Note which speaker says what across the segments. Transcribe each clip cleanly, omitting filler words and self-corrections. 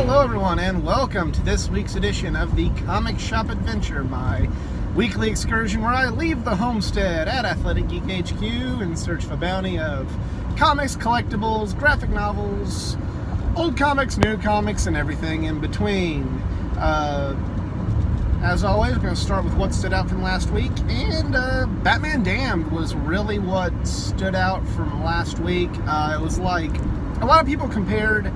Speaker 1: Hello everyone, and welcome to this week's edition of the Comic Shop Adventure, my weekly excursion where I leave the homestead at Athletic Geek HQ in search of a bounty of comics, collectibles, graphic novels, old comics, new comics, and everything in between. As always, we're going to start with what stood out from last week, and Batman Damned was really what stood out from last week. It was like, a lot of people compared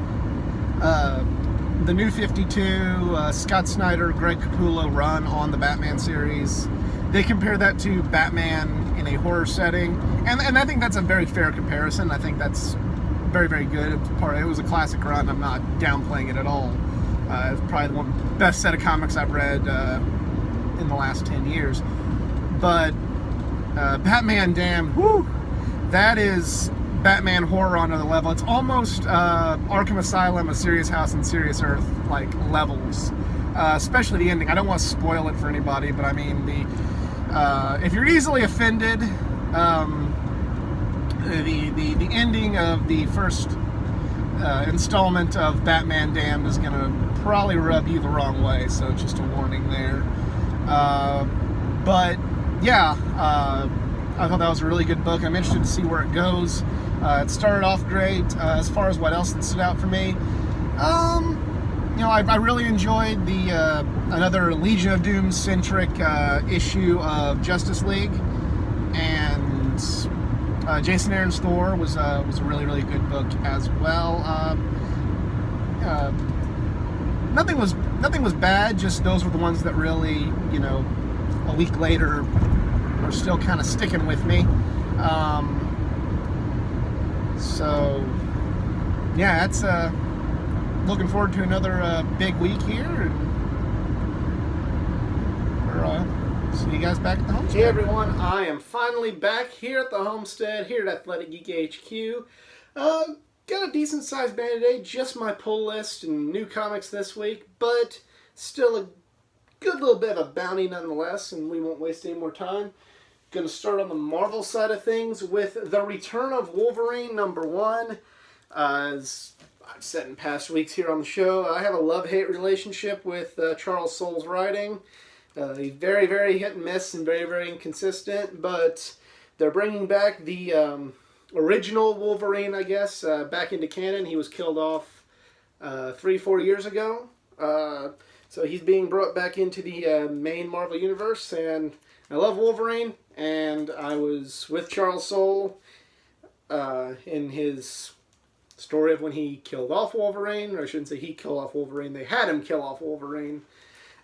Speaker 1: the New 52, Scott Snyder, Greg Capullo run on the Batman series. They compare that to Batman in a horror setting, and I think that's a very fair comparison. I think that's very, very good. It was a classic run. I'm not downplaying it at all. It's probably the best set of comics I've read in the last 10 years. But Batman Damned, whoo, that is Batman horror on another level. It's almost Arkham Asylum, A Serious House, and Serious Earth like levels. Especially the ending. I don't want to spoil it for anybody, but I mean if you're easily offended, the ending of the first installment of Batman Damned is going to probably rub you the wrong way, so just a warning there. But yeah, I thought that was a really good book. I'm interested to see where it goes. It started off great. As far as what else that stood out for me, I really enjoyed the another Legion of Doom centric issue of Justice League, and Jason Aaron's Thor was a really, really good book as well. Nothing was bad. Just those were the ones that really, a week later are still kind of sticking with me. So yeah, that's looking forward to another big week here, and we'll see you guys back at the homestead. Hey everyone, I am finally back here at the homestead, here at Athletic Geek HQ. Got a decent sized band today, just my pull list and new comics this week, but still a good little bit of a bounty nonetheless, and we won't waste any more time. Going to start on the Marvel side of things with The Return of Wolverine #1. As I've said in past weeks here on the show, I have a love-hate relationship with Charles Soule's writing. He's very, very hit and miss and very, very inconsistent, but they're bringing back the original Wolverine, I guess, back into canon. He was killed off 3-4 years ago. So he's being brought back into the main Marvel Universe, and I love Wolverine, and I was with Charles Soule in his story of when he killed off Wolverine, or I shouldn't say he killed off Wolverine, they had him kill off Wolverine.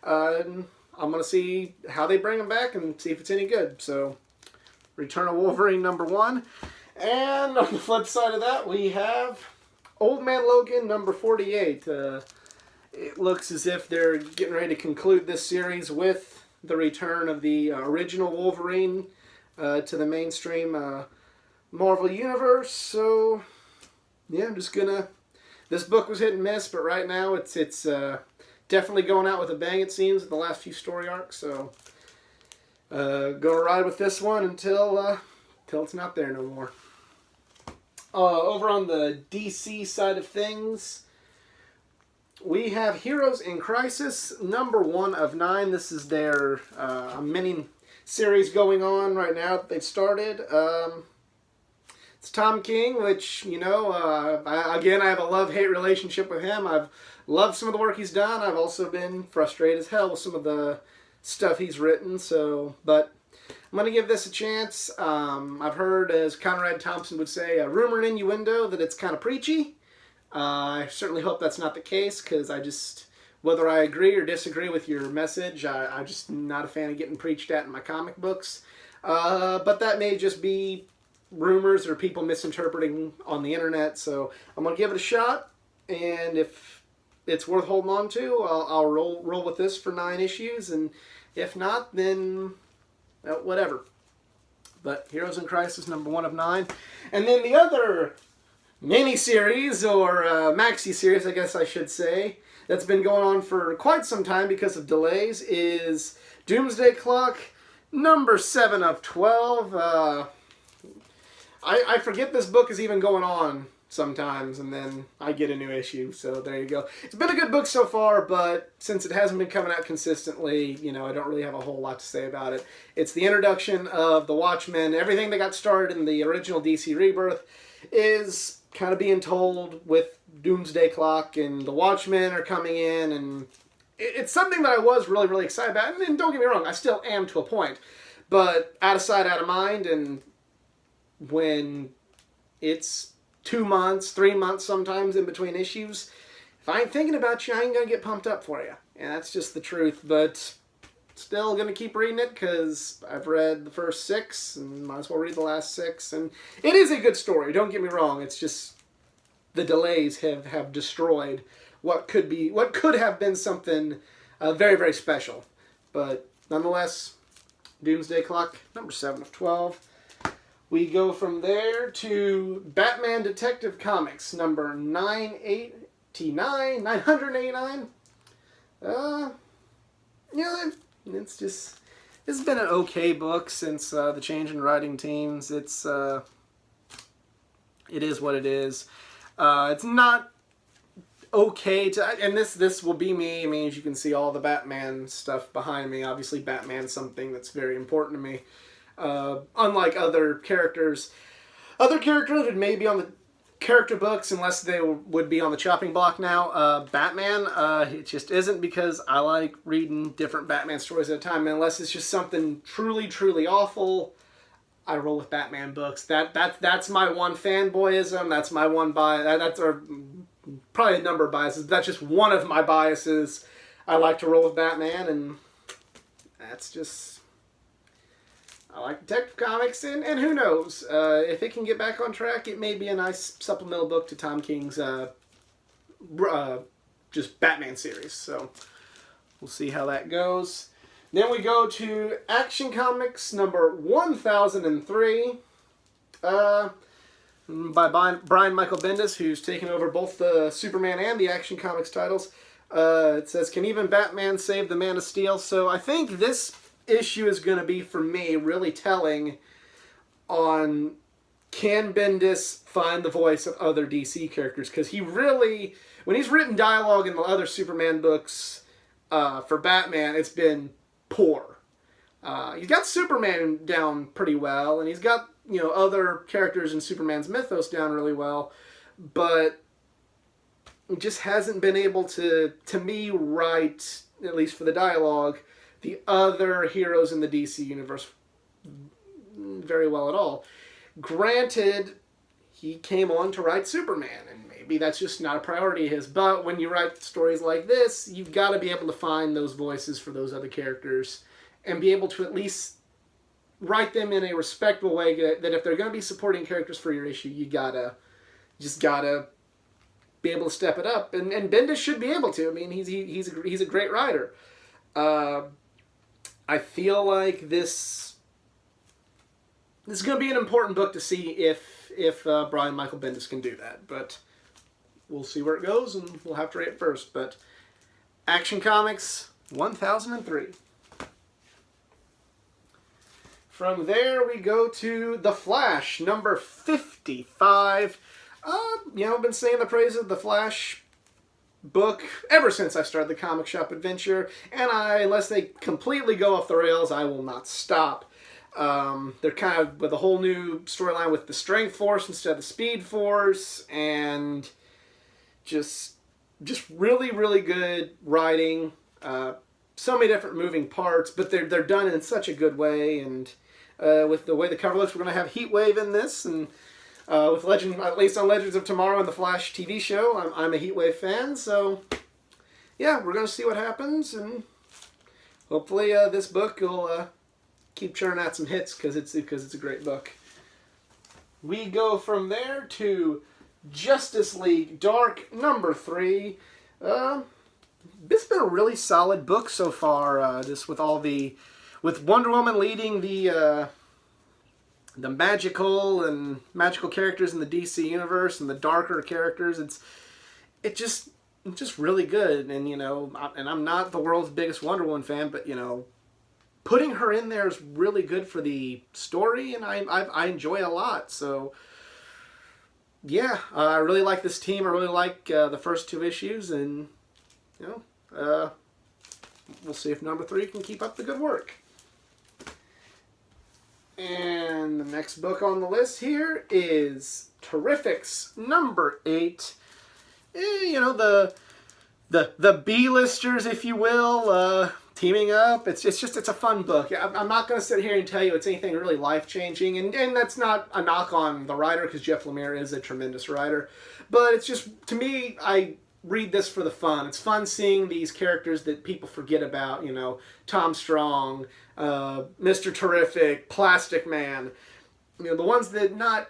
Speaker 1: And I'm going to see how they bring him back and see if it's any good. So, Return of Wolverine #1. And on the flip side of that, we have Old Man Logan #48. It looks as if they're getting ready to conclude this series with the return of the original Wolverine to the mainstream Marvel Universe. So, yeah, I'm just gonna... This book was hit and miss, but right now it's definitely going out with a bang, it seems, with the last few story arcs. So, gonna ride with this one until it's not there no more. Over on the DC side of things, we have Heroes in Crisis #1 of 9. This is their mini series going on right now that they've started. It's Tom King, which, I have a love-hate relationship with him. I've loved some of the work he's done. I've also been frustrated as hell with some of the stuff he's written. But I'm going to give this a chance. I've heard, as Conrad Thompson would say, a rumor and innuendo that it's kind of preachy. I certainly hope that's not the case, because whether I agree or disagree with your message, I'm just not a fan of getting preached at in my comic books. But that may just be rumors or people misinterpreting on the internet, so I'm going to give it a shot, and if it's worth holding on to, I'll roll with this for 9 issues, and if not, then whatever. But Heroes in Crisis #1 of 9. And then the other mini-series, or maxi-series, I guess I should say, that's been going on for quite some time because of delays, is Doomsday Clock #7 of 12. I forget this book is even going on sometimes, and then I get a new issue. So there you go. It's been a good book so far, but since it hasn't been coming out consistently, you know, I don't really have a whole lot to say about it. It's the introduction of the Watchmen. Everything that got started in the original DC Rebirth is kind of being told with Doomsday Clock, and the Watchmen are coming in, and it's something that I was really, really excited about. And don't get me wrong, I still am to a point. But out of sight, out of mind, and when it's 2 months, 3 months sometimes in between issues, if I ain't thinking about you, I ain't going to get pumped up for you. And that's just the truth. But still going to keep reading it because I've read the first 6 and might as well read the last 6. And it is a good story, don't get me wrong. It's just the delays have destroyed what could have been something very, very special. But nonetheless, Doomsday Clock, number 7 of 12. We go from there to Batman Detective Comics, number 989. Yeah, this has been an okay book since the change in writing teams. It is what it is. It's not okay to, and this will be me. I mean, as you can see all the Batman stuff behind me. Obviously, Batman's something that's very important to me. Unlike other characters would maybe be on the character books unless they would be on the chopping block now. Batman, it just isn't, because I like reading different Batman stories at a time. And unless it's just something truly, truly awful, I roll with Batman books. That's my one fanboyism. That's my one bias. That's probably a number of biases. That's just one of my biases. I like to roll with Batman, and that's just... I like Detective Comics, and who knows, if it can get back on track, it may be a nice supplemental book to Tom King's just Batman series. So we'll see how that goes. Then we go to Action Comics number 1003 by Brian Michael Bendis, who's taken over both the Superman and the Action Comics titles. It says, "Can even Batman save the Man of Steel?" So I think this issue is going to be, for me, really telling on, can Bendis find the voice of other DC characters? Because he really, when he's written dialogue in the other Superman books for Batman, it's been poor. He's got Superman down pretty well, and he's got, you know, other characters in Superman's mythos down really well, but he just hasn't been able to me, write, at least for the dialogue, the other heroes in the DC universe very well at all. Granted, he came on to write Superman, and maybe that's just not a priority of his, but when you write stories like this, you've got to be able to find those voices for those other characters and be able to at least write them in a respectable way that if they're going to be supporting characters for your issue, you just gotta be able to step it up, and Bendis should be able to. I mean, he's a great writer. I feel like this is going to be an important book to see if Brian Michael Bendis can do that. But we'll see where it goes, and we'll have to rate it first. But Action Comics 1003. From there, we go to The Flash, number 55. I've been saying the praises of The Flash book ever since I started the comic shop adventure, and unless they completely go off the rails, I will not stop. They're kind of with a whole new storyline with the Strength Force instead of the Speed Force, and just really, really good writing. So many different moving parts, but they're done in such a good way, and with the way the cover looks, we're going to have Heatwave in this, and with at least on Legends of Tomorrow and the Flash TV show, I'm a Heatwave fan, so yeah, we're going to see what happens, and hopefully this book will keep churning out some hits, because it's a great book. We go from there to Justice League Dark number 3. This has been a really solid book so far, just with with Wonder Woman leading the magical characters in the DC universe and the darker characters. It's just really good, and and I'm not the world's biggest Wonder Woman fan, but putting her in there is really good for the story, and I enjoy it a lot. So yeah, I really like this team. I really like the first 2 issues, and we'll see if number 3 can keep up the good work. And the next book on the list here is Terrifics number 8. The B-listers, if you will, teaming up. It's a fun book. I'm not going to sit here and tell you it's anything really life-changing, and that's not a knock on the writer, because Jeff Lemire is a tremendous writer. But it's just, to me, I read this for the fun. It's fun seeing these characters that people forget about, Tom Strong, Mr. Terrific, Plastic Man, the ones that not,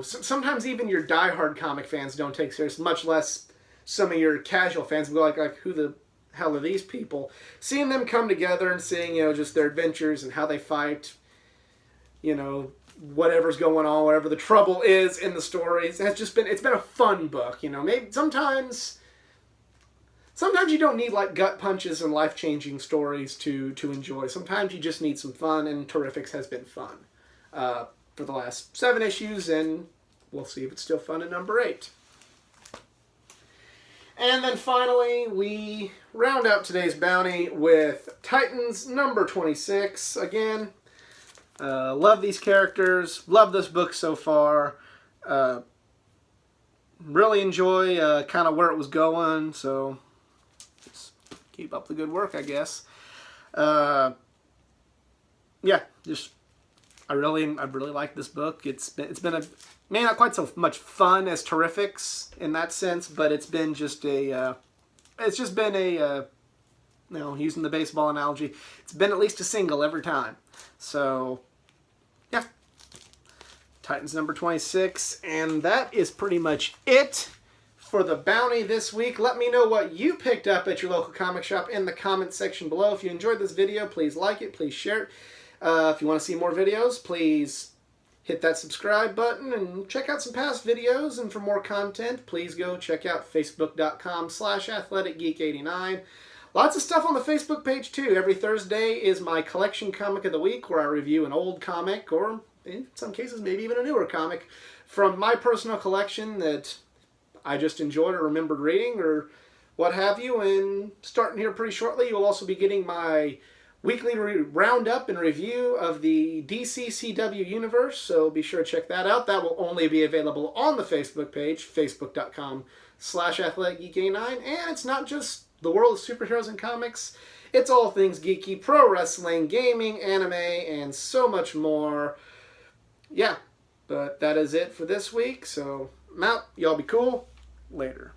Speaker 1: sometimes even your diehard comic fans don't take serious, much less some of your casual fans will go like, who the hell are these people? Seeing them come together and seeing, just their adventures and how they fight, whatever's going on, whatever the trouble is in the stories, it's been a fun book. Maybe sometimes you don't need like gut punches and life-changing stories to enjoy. Sometimes you just need some fun, and Terrifics has been fun for the last 7 issues, and we'll see if it's still fun in number 8. And then finally, we round out today's bounty with Titans number 26. Again, love these characters, love this book so far. Really enjoy kind of where it was going, so just keep up the good work, I guess. Yeah, just I really like this book. It's been maybe not quite so much fun as Terrifics in that sense, but it's been just using the baseball analogy, it's been at least a single every time. So yeah, Titans number 26, and that is pretty much it for the bounty this week. Let me know what you picked up at your local comic shop in the comments section below. If you enjoyed this video, please like it, please share it. If you want to see more videos, please hit that subscribe button and check out some past videos. And for more content, please go check out facebook.com/athleticgeek89. Lots of stuff on the Facebook page too. Every Thursday is my collection comic of the week, where I review an old comic, or in some cases maybe even a newer comic, from my personal collection that I just enjoyed or remembered reading or what have you. And starting here pretty shortly, you'll also be getting my weekly roundup and review of the DC CW universe, so be sure to check that out. That will only be available on the Facebook page, facebook.com/athleticgeek89. And it's not just the world of superheroes and comics. It's all things geeky, pro wrestling, gaming, anime, and so much more. Yeah, but that is it for this week, so I'm out. Y'all be cool. Later.